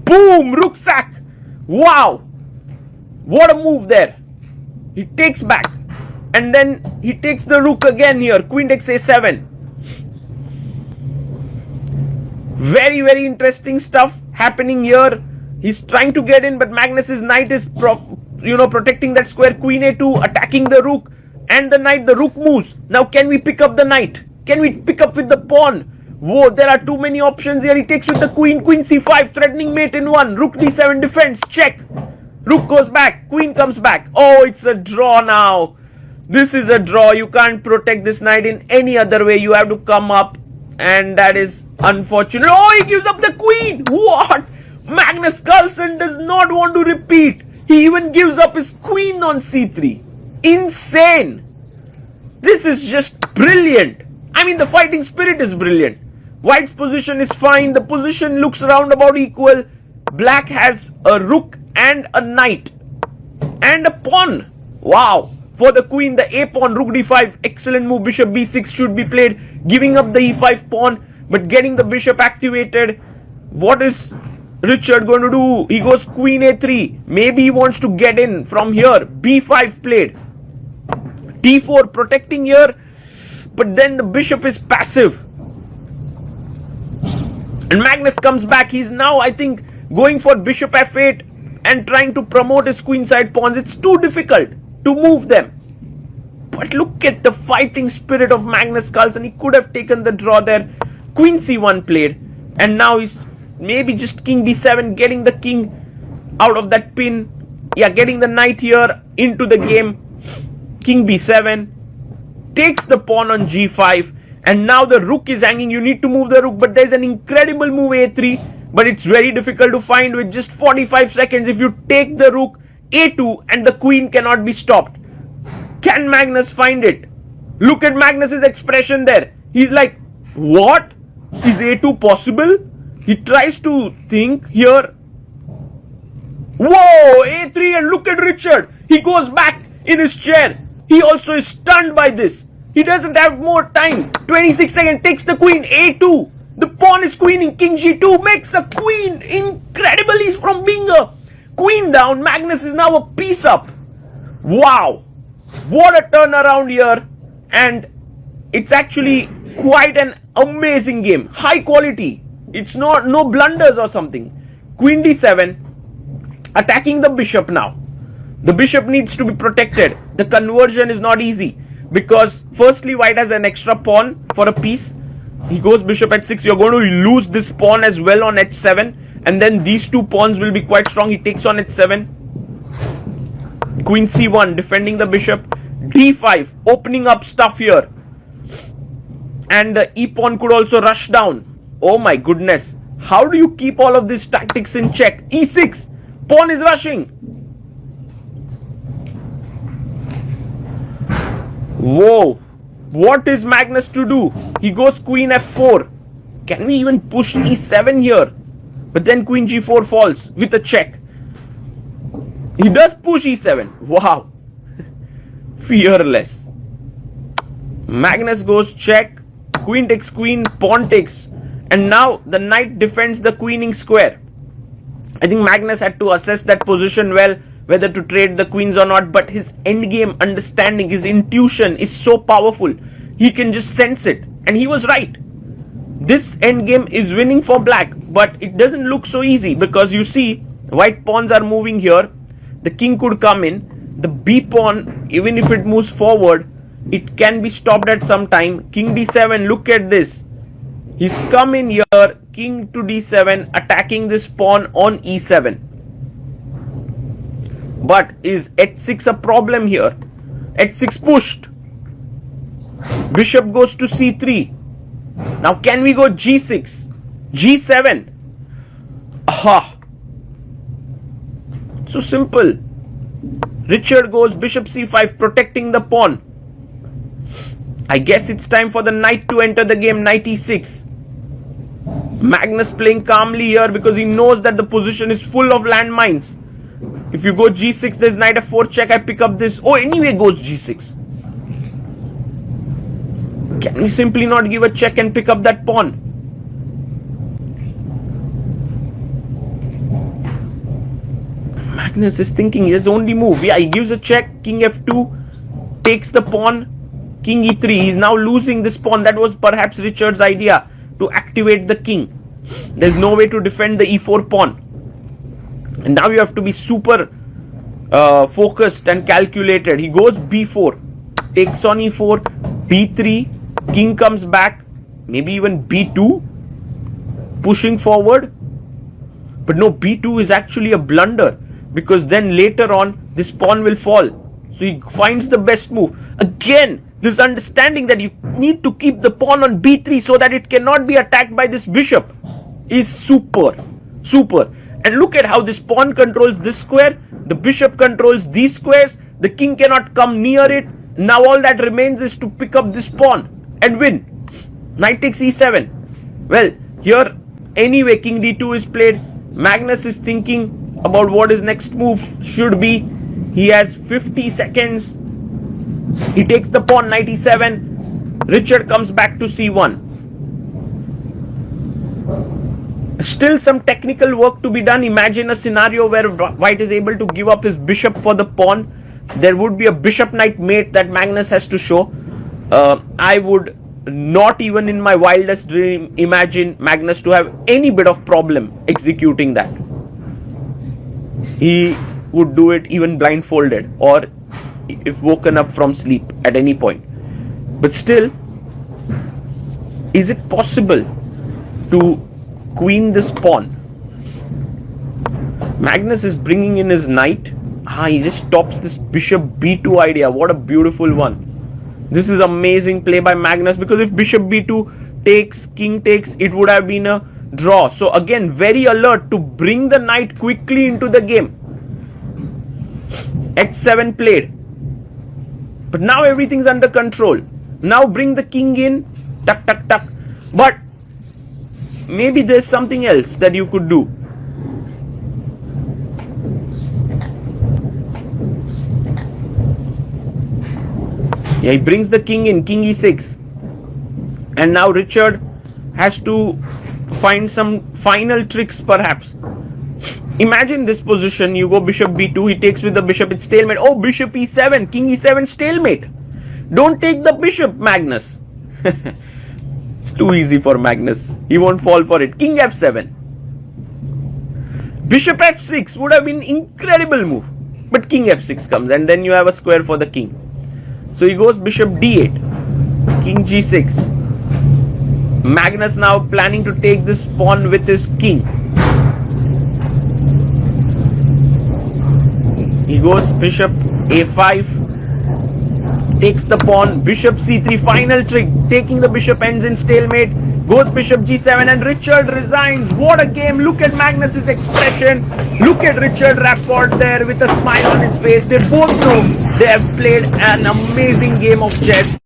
Boom! Rook sack. Wow. What a move there. He takes back. And then he takes the rook again here. Queen takes a7. Very, very interesting stuff happening here. He's trying to get in, but Magnus's knight is protecting that square. Queen a2, attacking the rook. And the knight, the rook moves. Now can we pick up the knight? Can we pick up with the pawn? Whoa, there are too many options here. He takes with the queen. Queen c5, threatening mate in one. Rook d7 defense, check. Rook goes back, queen comes back. Oh, it's a draw now. This is a draw. You can't protect this knight in any other way. You have to come up. And that is unfortunate. Oh, he gives up the queen. What? Magnus Carlsen does not want to repeat. He even gives up his queen on c3. Insane. This is just brilliant. I mean, the fighting spirit is brilliant. White's position is fine. The position looks roundabout equal. Black has a rook and a knight. And a pawn. Wow. For the queen, the a pawn, rook d5. Excellent move. Bishop b6 should be played. Giving up the e5 pawn. But getting the bishop activated. What is Richard going to do? He goes queen a3. Maybe he wants to get in from here. b5 played. d4 protecting here. But then the bishop is passive. And Magnus comes back. He's now, I think, going for bishop f8 and trying to promote his queenside pawns. It's too difficult to move them. But look at the fighting spirit of Magnus Carlsen. He could have taken the draw there. Queen c1 played. And now he's maybe just king d7, getting the king out of that pin. Yeah, getting the knight here into the game. King b7. Takes the pawn on g5. And now the rook is hanging. You need to move the rook. But there's an incredible move a3. But it's very difficult to find with just 45 seconds. If you take the rook, a2, and the queen cannot be stopped. Can Magnus find it? Look at Magnus's expression there. He's like, what? Is a2 possible? He tries to think here. Whoa, a3, and look at Richard. He goes back in his chair. He also is stunned by this. He doesn't have more time. 26 seconds, takes the queen, a2. The pawn is queening, king g2, makes a queen. Incredibly, from being a queen down, Magnus is now a piece up. Wow. What a turnaround here. And it's actually quite an amazing game. High quality. It's not no blunders or something. Queen d7. Attacking the bishop now. The bishop needs to be protected. The conversion is not easy. Because firstly, white has an extra pawn for a piece. He goes bishop h6. You're going to lose this pawn as well on h7. And then these two pawns will be quite strong. He takes on h7. Queen c1, defending the bishop. d5, opening up stuff here. And the e-pawn could also rush down. Oh my goodness. How do you keep all of these tactics in check? e6, pawn is rushing. Whoa. What is Magnus to do? He goes queen f4. Can we even push e7 here? But then queen g4 falls with a check. He does push e7. Wow. Fearless. Magnus goes check. Queen takes queen. Pawn takes. And now the knight defends the queening square. I think Magnus had to assess that position well, whether to trade the queens or not. But his endgame understanding, his intuition is so powerful. He can just sense it. And he was right. This endgame is winning for black. But it doesn't look so easy, because you see white pawns are moving here. The king could come in. The b pawn, even if it moves forward, it can be stopped at some time. King d7, look at this. He's come in here. King to d7, attacking this pawn on e7. But is h6 a problem here? h6 pushed. Bishop goes to c3. Now can we go g6? g7. Aha. So simple. Richard goes bishop c5, protecting the pawn. I guess it's time for the knight to enter the game. Knight e6. Magnus playing calmly here because he knows that the position is full of landmines. If you go g6, there's knight f4 check. I pick up this. Oh, anyway goes g6. Can we simply not give a check and pick up that pawn? Magnus is thinking his only move. Yeah, he gives a check. King f2. Takes the pawn. King e3. He's now losing this pawn. That was perhaps Richard's idea, to activate the king. There's no way to defend the e4 pawn. And now you have to be super focused and calculated. He goes b4. Takes on e4. b3. King comes back. Maybe even b2. Pushing forward. But no, b2 is actually a blunder, because then later on this pawn will fall. So he finds the best move. Again, this understanding that you need to keep the pawn on b3 so that it cannot be attacked by this bishop is super. And look at how this pawn controls this square. The bishop controls these squares. The king cannot come near it. Now all that remains is to pick up this pawn and win. Knight takes e7. Well, here anyway king d2 is played. Magnus is thinking about what his next move should be. He has 50 seconds. He takes the pawn, knight e7. Richard comes back to c1. Still some technical work to be done. Imagine a scenario where white is able to give up his bishop for the pawn. There would be a bishop knight mate that Magnus has to show. I would not even in my wildest dream imagine Magnus to have any bit of problem executing that. He would do it even blindfolded or if woken up from sleep at any point. But still, is it possible to queen this pawn? Magnus is bringing in his knight. He just stops this bishop b2 idea. What a beautiful one. This is amazing play by Magnus, because if bishop b2 takes, king takes, it would have been a draw. So again, very alert to bring the knight quickly into the game. h7 played. But now everything's under control. Now bring the king in. Tuck, tuck, tuck. But maybe there's something else that you could do. Yeah, he brings the king in, king e6. And now Richard has to find some final tricks perhaps. Imagine this position, you go bishop b2, he takes with the bishop, it's stalemate. Oh, bishop e7, king e7, stalemate. Don't take the bishop, Magnus. It's too easy for Magnus. He won't fall for it. King f7. Bishop f6 would have been incredible move. But king f6 comes and then you have a square for the king. So he goes bishop d8, king g6. Magnus now planning to take this pawn with his king. He goes bishop a5, takes the pawn, bishop c3, final trick, taking the bishop ends in stalemate, goes bishop g7 and Richard resigns. What a game. Look at Magnus's expression. Look at Richard Rapport there with a smile on his face. They both know they have played an amazing game of chess.